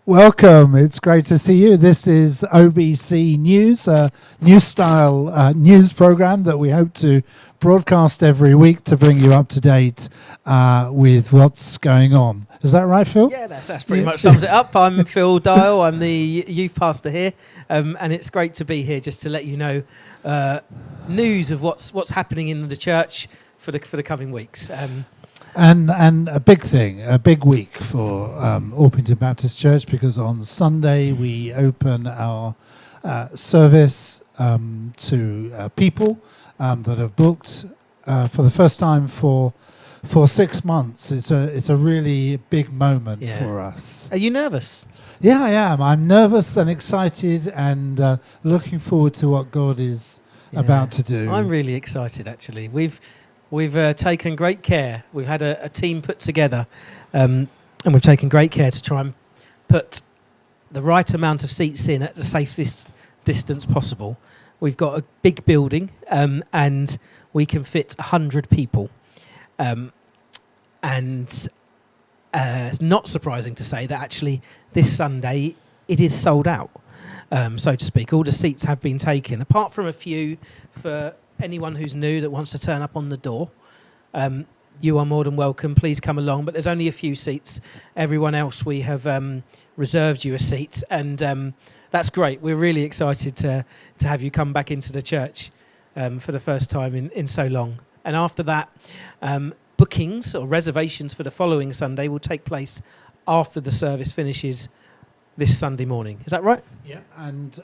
Welcome. It's great to see you. This is OBC News, a new style news program that we hope to broadcast every week to bring you up to date with what's going on. Is that right, Phil? Yeah, that's pretty much sums it up. I'm Phil Dial. I'm the youth pastor here, and it's great to be here just to let you know news of what's happening in the church for the coming weeks. And a big thing, a big week for Orpington Baptist Church, because on Sunday we open our service to people that have booked for the first time for 6 months. It's a really big moment for us. Are you nervous? Yeah, I am. I'm nervous and excited and looking forward to what God is about to do. I'm really excited, actually. We've taken great care. We've had a team put together, and we've taken great care to try and put the right amount of seats in at the safest distance possible. We've got a big building, and we can fit 100 people. And it's not surprising to say that actually this Sunday it is sold out, so to speak. All the seats have been taken, apart from a few for anyone who's new that wants to turn up on the door. You are more than welcome. Please come along. But there's only a few seats. Everyone else, we have reserved you a seat, and that's great. We're really excited to have you come back into the church for the first time in so long. And after that, bookings or reservations for the following Sunday will take place after the service finishes this Sunday morning. Is that right? Yeah, and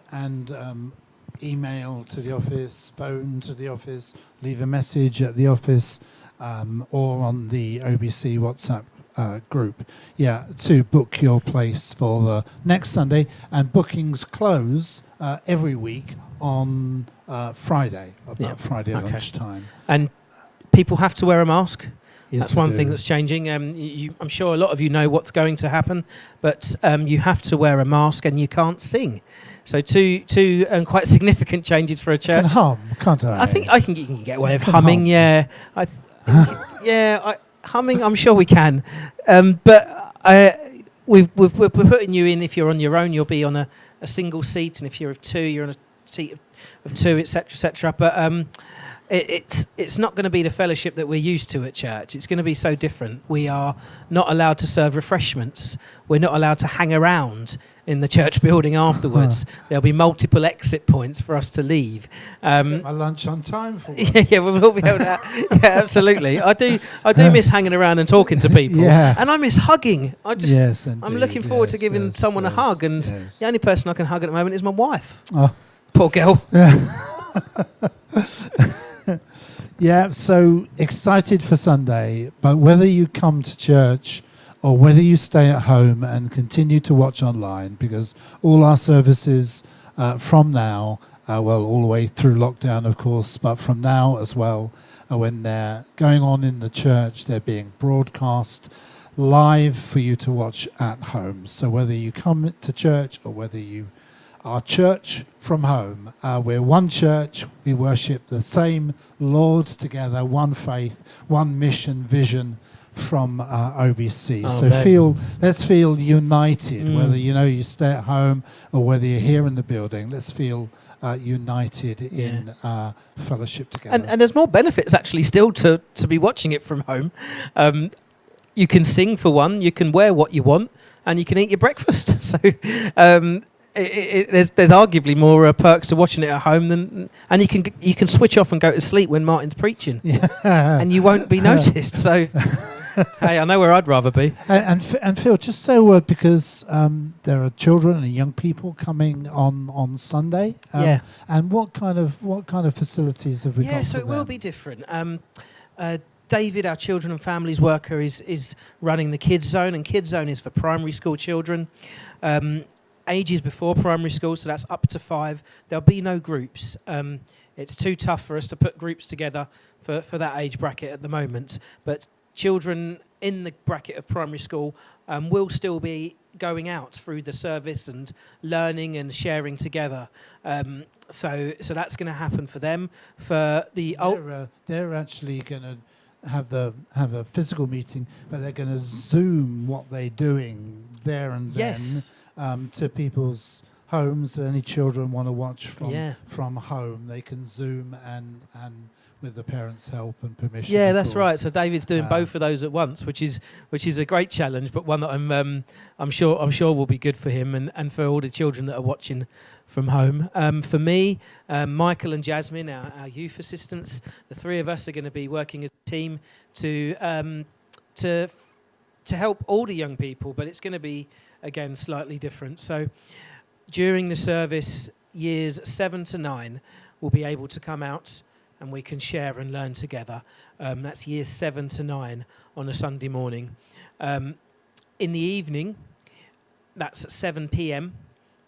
email to the office, phone to the office, leave a message at the office, or on the OBC WhatsApp group. Yeah, to book your place for the next Sunday. And bookings close every week on Friday, Friday lunchtime. And people have to wear a mask. Yes, that's one thing that's changing. I'm sure a lot of you know what's going to happen, but you have to wear a mask and you can't sing. So two quite significant changes for a church. Can hum, can't I? I think you can get away with humming. Yeah, humming. I'm sure we can. But we're putting you in. If you're on your own, you'll be on a single seat, and if you're of two, you're on a seat of two, etc., etc. But it's not going to be the fellowship that we're used to at church. It's going to be so different. We are not allowed to serve refreshments. We're not allowed to hang around in the church building afterwards. There'll be multiple exit points for us to leave. Get my lunch on time for yeah, we will be able to. Yeah, absolutely. I do miss hanging around and talking to people. And I miss hugging. I'm looking forward to giving someone a hug, and the only person I can hug at the moment is my wife. Oh. Poor girl. Yeah, so excited for Sunday, but whether you come to church or whether you stay at home and continue to watch online, because all our services from now, all the way through lockdown, of course, but from now as well, when they're going on in the church, they're being broadcast live for you to watch at home. So whether you come to church or whether you are church from home, we're one church, we worship the same Lord together, one faith, one mission, vision from OBC. Let's feel united, whether you stay at home or whether you're here in the building. Let's feel united in fellowship together. And there's more benefits actually still to be watching it from home. You can sing for one, you can wear what you want, and you can eat your breakfast. So there's arguably more perks to watching it at home and you can switch off and go to sleep when Martin's preaching, and you won't be noticed. So hey, I know where I'd rather be. And Phil, just say a word, because there are children and young people coming on Sunday. And what kind of facilities have we got? Yeah, so it will be different. David, our children and families worker, is running the Kids Zone, and Kids Zone is for primary school children. Ages before primary school, so that's up to 5. There'll be no groups. It's too tough for us to put groups together for that age bracket at the moment. But children in the bracket of primary school will still be going out through the service and learning and sharing together. So that's going to happen for them. For the they're actually going to have a physical meeting, but they're going to Zoom what they're doing there and then. Yes. to people's homes. Any children want to watch Yeah. from home, they can Zoom and with the parents' help and permission. Yeah, of that's course. right. So David's doing both of those at once, which is a great challenge, but one that I'm sure will be good for him and for all the children that are watching from home. For me, Michael and Jasmine, our youth assistants, the three of us are going to be working as a team to help all the young people, but it's going to be again slightly different. So during the service, years 7 to 9 will be able to come out and we can share and learn together. That's years 7 to 9 on a Sunday morning. In the evening, that's at 7 p.m.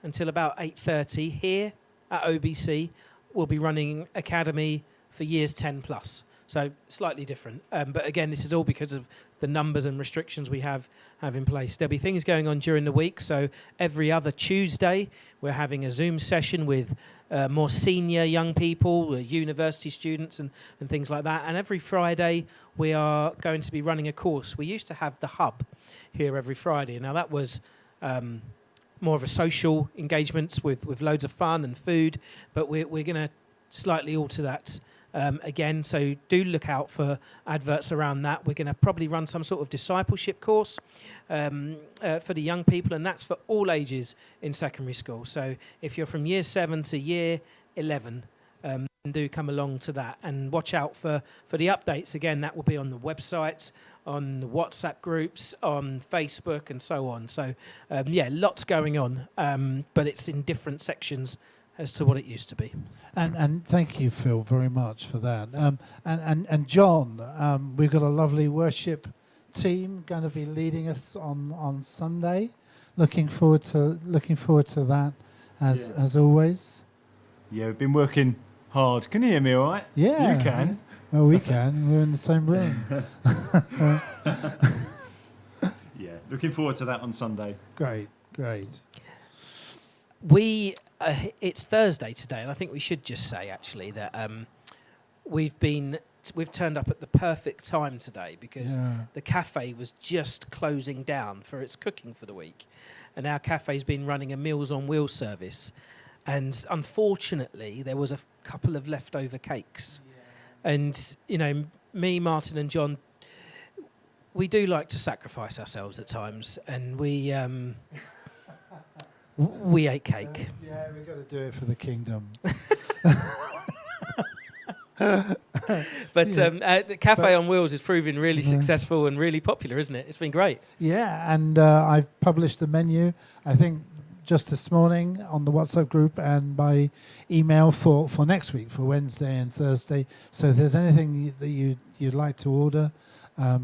until about 8:30 here at OBC. We'll be running Academy for years 10 plus. So slightly different. But again, this is all because of the numbers and restrictions we have in place. There'll be things going on during the week. So every other Tuesday, we're having a Zoom session with more senior young people, university students and things like that. And every Friday, we are going to be running a course. We used to have the hub here every Friday. Now, that was more of a social engagements with loads of fun and food. But we're going to slightly alter that again, so do look out for adverts around that. We're going to probably run some sort of discipleship course for the young people, and that's for all ages in secondary school. So if you're from year 7 to year 11, do come along to that and watch out for the updates. Again, that will be on the websites, on the WhatsApp groups, on Facebook, and so on. So lots going on, but it's in different sections as to what it used to be. And thank you, Phil, very much for that. And John, we've got a lovely worship team going to be leading us on Sunday. Looking forward to that as always. Yeah, we've been working hard. Can you hear me all right? Yeah. You can. Well, we can. We're in the same room. Yeah, looking forward to that on Sunday. Great. It's Thursday today, and I think we should just say actually that we've turned up at the perfect time today because the cafe was just closing down for its cooking for the week, and our cafe's been running a Meals on Wheels service, and unfortunately there was a couple of leftover cakes, and me, Martin, and John, we do like to sacrifice ourselves at times, and we ate cake. Yeah, we've got to do it for the kingdom. But the Cafe on Wheels is proving really successful and really popular, isn't it? It's been great. Yeah, and I've published the menu, I think, just this morning on the WhatsApp group and by email for next week, for Wednesday and Thursday. So if there's anything that you'd like to order,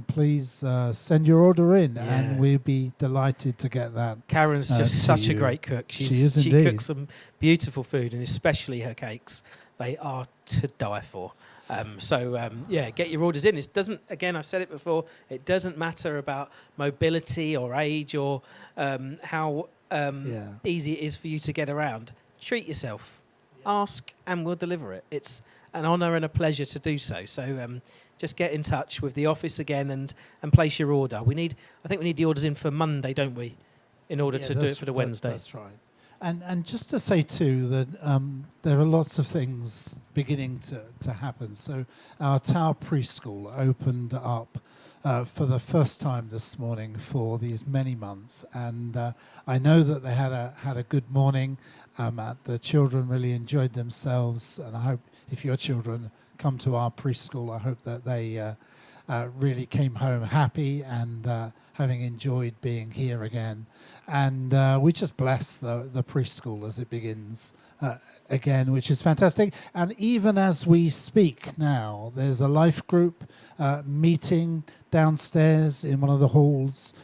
please send your order in, and we'd be delighted to get that. Karen's just such a great cook. She cooks some beautiful food, and especially her cakes. They are to die for. Get your orders in. It doesn't. Again, I've said it before. It doesn't matter about mobility or age or how easy it is for you to get around. Treat yourself. Ask, and we'll deliver it. It's an honour and a pleasure to do so. So. Just get in touch with the office again and place your order. I think we need the orders in for Monday, don't we, in order to do it for the Wednesday. That's right. And just to say too that there are lots of things beginning to happen. So our Tower Preschool opened up for the first time this morning for these many months, and I know that they had a good morning. The children really enjoyed themselves, and I hope if your children come to our preschool, I hope that they really came home happy and having enjoyed being here again. And we just bless the preschool as it begins again, which is fantastic. And even as we speak now, there's a life group meeting downstairs in one of the halls.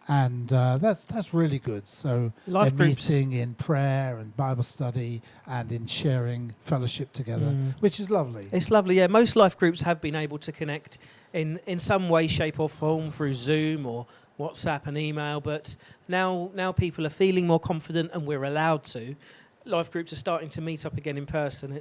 And that's really good. So life they're groups meeting in prayer and Bible study and in sharing fellowship together, which is lovely. It's lovely, yeah. Most life groups have been able to connect in some way, shape or form through Zoom or WhatsApp and email, but now people are feeling more confident and we're allowed to. Life groups are starting to meet up again in person.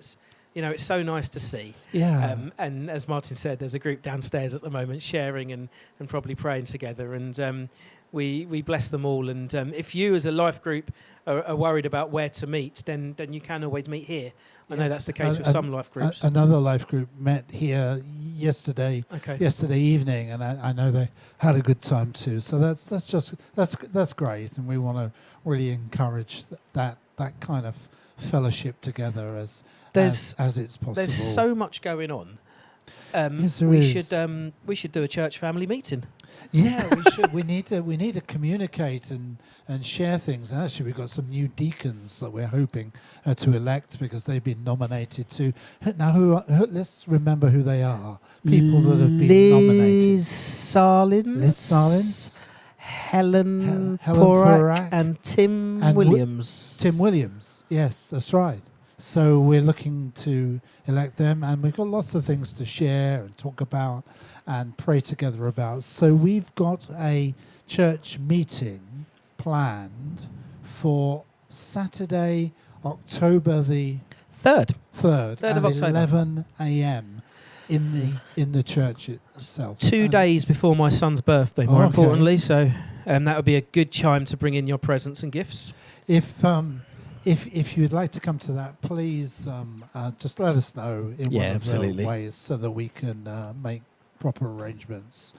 it's so nice to see. Yeah. And as Martin said, there's a group downstairs at the moment sharing and probably praying together. And we bless them all. And if you as a life group are worried about where to meet, then you can always meet here. I know that's the case with some life groups. Another life group met here yesterday evening, and I know they had a good time too. So that's great, and we want to really encourage that kind of fellowship together as it's possible. There's so much going on. Yes, there we is. we should do a church family meeting. Yeah, we should. We need to communicate and share things. And actually, we've got some new deacons that we're hoping to elect because they've been nominated to. Now, let's remember who they are. People that have been nominated. Liz Sarlins, Helen Porak, and Tim Williams. Tim Williams, yes, that's right. So we're looking to elect them, and we've got lots of things to share and talk about and pray together about. So we've got a church meeting planned for Saturday, October the 3rd of at October. 11 a.m. in the church itself. 2 days before my son's birthday, more importantly. So that would be a good time to bring in your presents and gifts. If you'd like to come to that, please just let us know in one of the ways so that we can make proper arrangements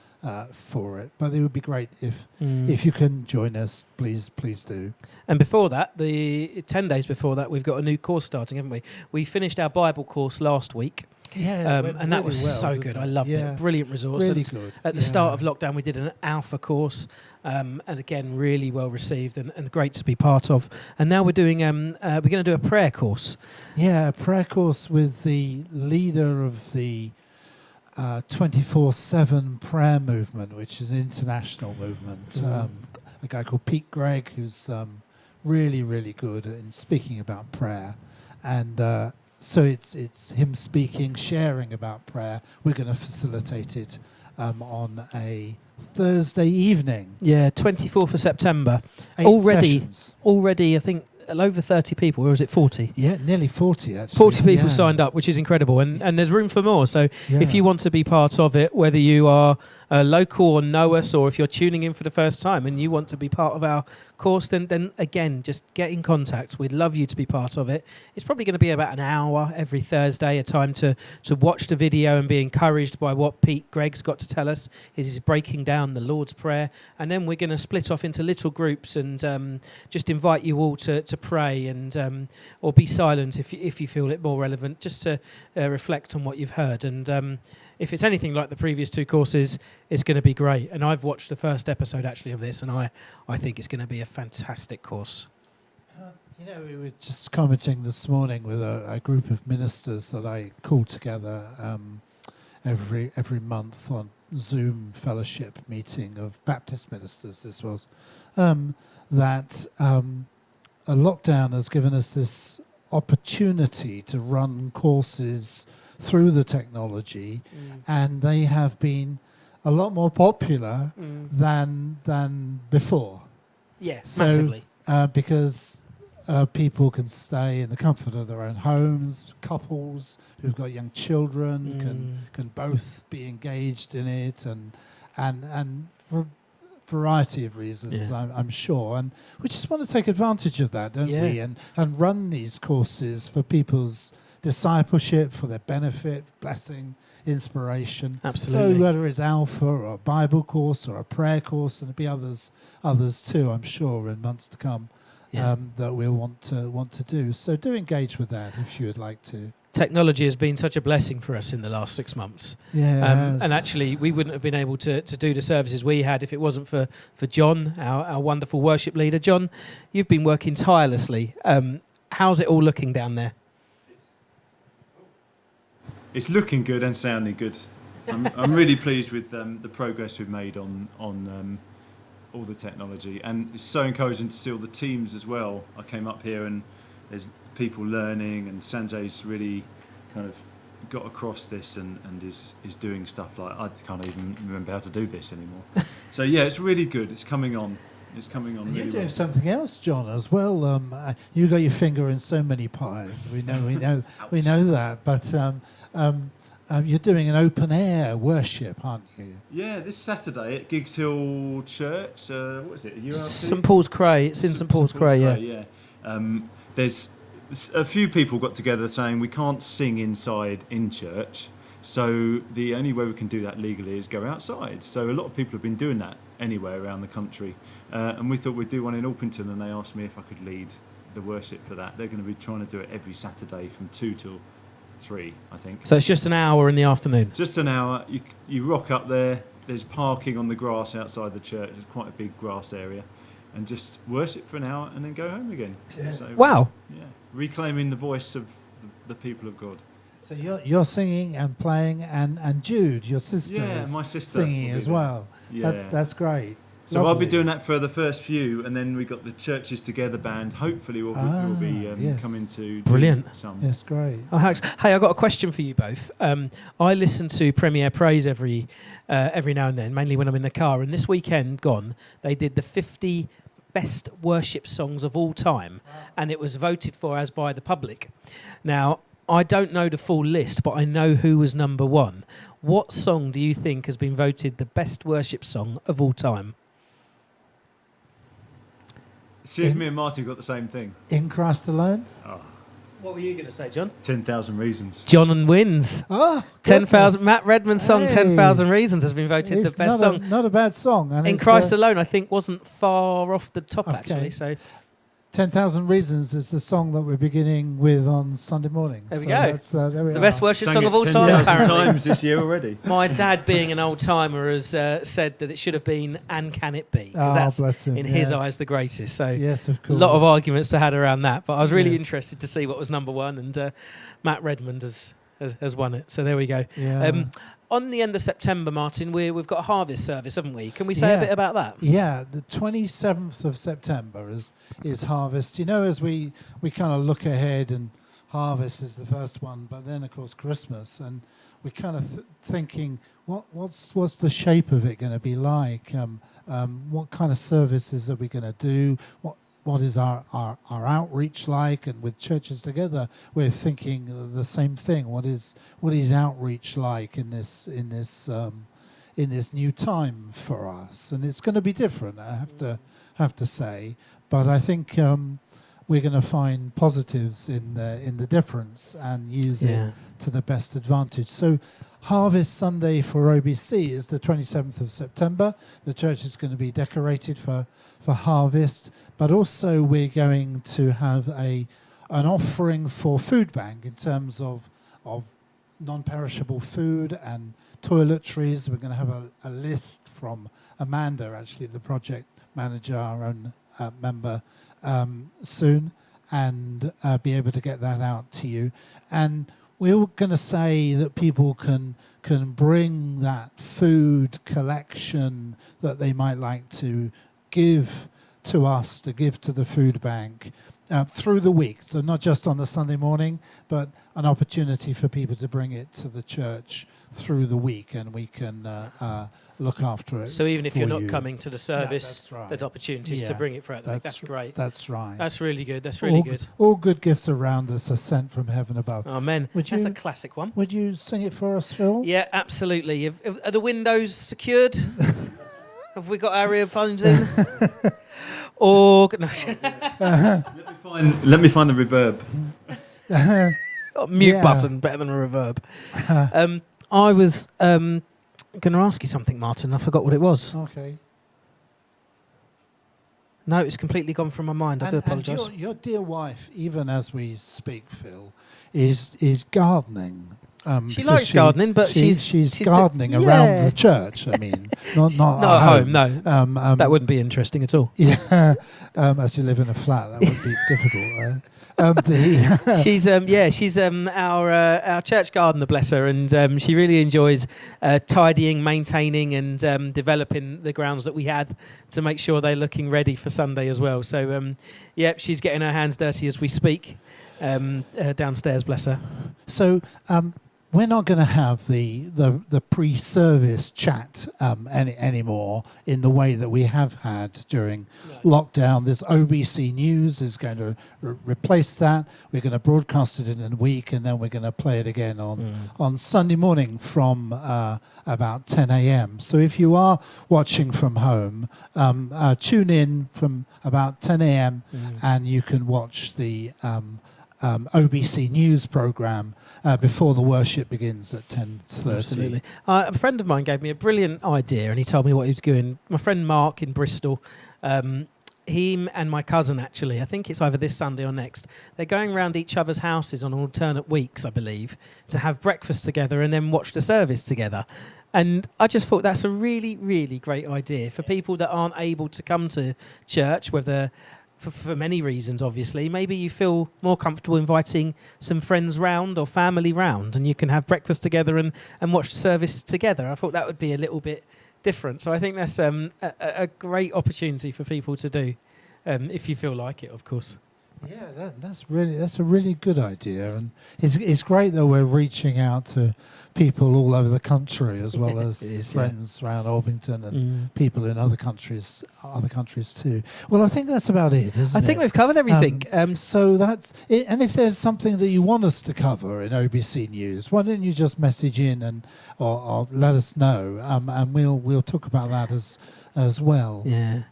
for it. But it would be great if you can join us, please do. And before that, the 10 days before that, we've got a new course starting, haven't we? We finished our Bible course last week. Yeah, and that was so good. I loved it. Brilliant resource. Really good. At the start of lockdown, we did an alpha course, and again, really well received and great to be part of. And now we're doing we're going to do a prayer course. Yeah, a prayer course with the leader of the 24/7 prayer movement, which is an international movement. A guy called Pete Gregg, who's really, really good in speaking about prayer. And so it's him speaking, sharing about prayer. We're going to facilitate it on a Thursday evening. Yeah, 24th of September. 8 sessions. Already, I think, over 30 people, or is it 40? Yeah, nearly 40 actually. 40 people signed up, which is incredible, and there's room for more. So if you want to be part of it, whether you are local or know us, or if you're tuning in for the first time and you want to be part of our course, then again, just get in contact. We'd love you to be part of it. It's probably going to be about an hour every Thursday, a time to watch the video and be encouraged by what Pete Gregg's got to tell us. He's breaking down the Lord's Prayer, and then we're going to split off into little groups and just invite you all to pray and or be silent if you feel it more relevant, just to reflect on what you've heard. And if it's anything like the previous two courses, it's going to be great. And I've watched the first episode actually of this, and I think it's going to be a fantastic course. We were just commenting this morning with a group of ministers that I call together every month on Zoom fellowship meeting of Baptist ministers. This was that a lockdown has given us this opportunity to run courses through the technology, and they have been a lot more popular than before. Yes, so, massively. Because people can stay in the comfort of their own homes. Couples who've got young children can both be engaged in it, and for a variety of reasons, I'm sure. And we just want to take advantage of that, don't we? And run these courses for people's discipleship, for their benefit, blessing, inspiration. Absolutely. So whether it's Alpha or a Bible course or a prayer course, and there'll be others too, I'm sure, in months to come, that we'll want to do. So do engage with that if you would like to. Technology has been such a blessing for us in the last 6 months. Yeah. And actually, we wouldn't have been able to do the services we had if it wasn't for John, our wonderful worship leader. John, you've been working tirelessly. How's it all looking down there? It's looking good and sounding good. I'm really pleased with the progress we've made on all the technology, and it's so encouraging to see all the teams as well. I came up here and there's people learning, and Sanjay's really kind of got across this and is doing stuff like I can't even remember how to do this anymore. So yeah, it's really good. It's coming on. It's coming on And really you're doing well. something else, John, as well. You got your finger in so many pies. We know that. But you're doing an open air worship, aren't you? Yeah, this Saturday at Giggs Hill Church. What is it? URC? St Paul's Cray. It's in St Paul's Cray, yeah. There's a few people got together saying we can't sing inside in church, so the only way we can do that legally is go outside. So a lot of people have been doing that anywhere around the country, and we thought we'd do one in Orpington, and they asked me if I could lead the worship for that. They're going to be trying to do it every Saturday from 2 till 3, I think. So it's just an hour in the afternoon. Just an hour. You rock up there. There's parking on the grass outside the church. There's quite a big grass area, and just worship for an hour and then go home again. Yes. So, Wow. yeah, reclaiming the voice of the people of God. So you're singing and playing, and Jude, your sister, Yeah, is my sister singing will be as there. well. Yeah. That's great. So I'll be Lovely. doing that for the first few, and then we got the Churches Together band. Hopefully, we'll be yes. coming to do Brilliant. some. Yes, great. Oh, hey, I've got a question for you both. I listen to Premier Praise every now and then, mainly when I'm in the car. And this weekend gone, they did the 50 best worship songs of all time, and it was voted for as by the public. Now, I don't know the full list, but I know who was number one. What song do you think has been voted the best worship song of all time? See if me and Martin got the same thing. In Christ Alone? Oh, What were you going to say, John? 10,000 Reasons. John and Wins. Oh, 10,000. Matt Redman's song Hey. 10,000 Reasons has been voted It's the best not song. not a bad song. And In it's, Christ Alone, I think, wasn't far off the top, Okay. actually. So 10,000 Reasons is the song that we're beginning with on Sunday morning. There we So go. That's, there we the are. best worship Sang song it of all 10,000 time, apparently. times this year already. My dad, being an old timer, has said that it should have been "And Can It Be?" Because Oh, that's, bless him, in his yes. eyes, the greatest. So Yes, of a course. lot of arguments to had around that. But I was really Yes. interested to see what was number one, and Matt Redmond has won it. So there we go. Yeah. On the end of September, Martin, we've got a harvest service, haven't we? Can we say a Yeah. bit about that? Yeah, the 27th of September is harvest. You know, as we kind of look ahead, and harvest is the first one, but then of course Christmas, and we're kind of thinking, what's the shape of it going to be like? What kind of services are we going to do? What is our outreach like? And with Churches Together, we're thinking the same thing. What is outreach like in this new time for us? And it's going to be different, I have to say. But I think we're going to find positives in the difference and use it to the best advantage. So Harvest Sunday for OBC is the 27th of September. The church is going to be decorated for harvest, but also we're going to have an offering for food bank in terms of non-perishable food and toiletries. We're going to have a list from Amanda, actually the project manager, our own member, soon, and be able to get that out to you. And we're going to say that people can bring that food collection that they might like to give to us, to give to the food bank through the week. So not just on the Sunday morning, but an opportunity for people to bring it to the church through the week, and we can look after it. So even if for you're not you. coming to the service, that's right. there's opportunities to Yeah, bring it throughout the week. That's great. That's right. That's really good. That's really good. All good gifts around us are sent from heaven above. Amen. Would That's you- a classic one. Would you sing it for us, Phil? Yeah, absolutely. Are the windows secured? Have we got our earphones in? Or no, Let me find the reverb. got a mute Yeah. button better than a reverb. I was going to ask you something, Martin. I forgot what it was. Okay. No, it's completely gone from my mind. I do apologise. And your dear wife, even as we speak, Phil, is gardening. She because likes gardening, but she's gardening yeah. around the church. I mean, not Not at home. No, that would. wouldn't be interesting at all. Yeah, as you live in a flat, that would be difficult. She's our church gardener, bless her, and she really enjoys tidying, maintaining, and developing the grounds that we had to make sure they're looking ready for Sunday as well. So, she's getting her hands dirty as we speak downstairs, bless her. So, we're not going to have the pre-service chat anymore in the way that we have had during lockdown. This OBC News is going to replace that. We're going to broadcast it in a week, and then we're going to play it again on Sunday morning from about 10 a.m. So if you are watching from home, tune in from about 10 a.m. and you can watch the OBC News programme before the worship begins at 10:30. Absolutely. A friend of mine gave me a brilliant idea, and he told me what he was doing. My friend Mark in Bristol, him and my cousin, actually, I think it's either this Sunday or next, they're going around each other's houses on alternate weeks, I believe, to have breakfast together and then watch the service together. And I just thought that's a really, really great idea for people that aren't able to come to church, whether for many reasons, obviously. Maybe you feel more comfortable inviting some friends round or family round, and you can have breakfast together and watch the service together. I thought that would be a little bit different. So I think that's a great opportunity for people to do, if you feel like it, of course. Yeah, that's a really good idea, and it's great that we're reaching out to people all over the country as well as friends around Orpington and people in other countries too. Well, I think that's about it, isn't it? I think we've covered everything. So that's it. And if there's something that you want us to cover in OBC News, why don't you just message in and or let us know, and we'll talk about that as well. Yeah.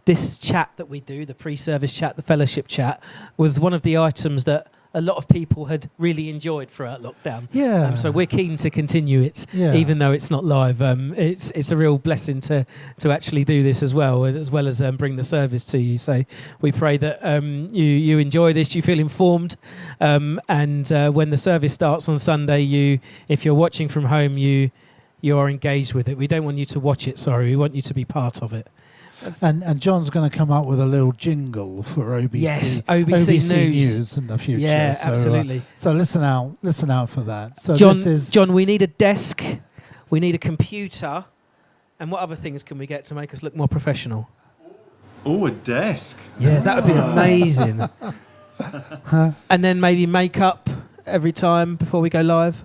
This chat that we do, the pre-service chat, the fellowship chat, was one of the items that a lot of people had really enjoyed throughout lockdown. Yeah. So we're keen to continue it, even though it's not live. It's a real blessing to actually do this as well as bring the service to you. So we pray that you enjoy this, you feel informed, and when the service starts on Sunday, if you're watching from home, you are engaged with it. We don't want you to watch it, we want you to be part of it. And John's going to come up with a little jingle for OBC. Yes, OBC News in the future. Yeah, so, absolutely. So listen out for that. So John, we need a desk, we need a computer, and what other things can we get to make us look more professional? Oh, a desk. Yeah, that would be amazing. And then maybe makeup every time before we go live.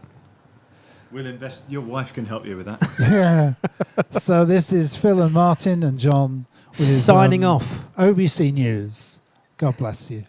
We'll invest. Your wife can help you with that. Yeah. So this is Phil and Martin and John with signing off. OBC News. God bless you.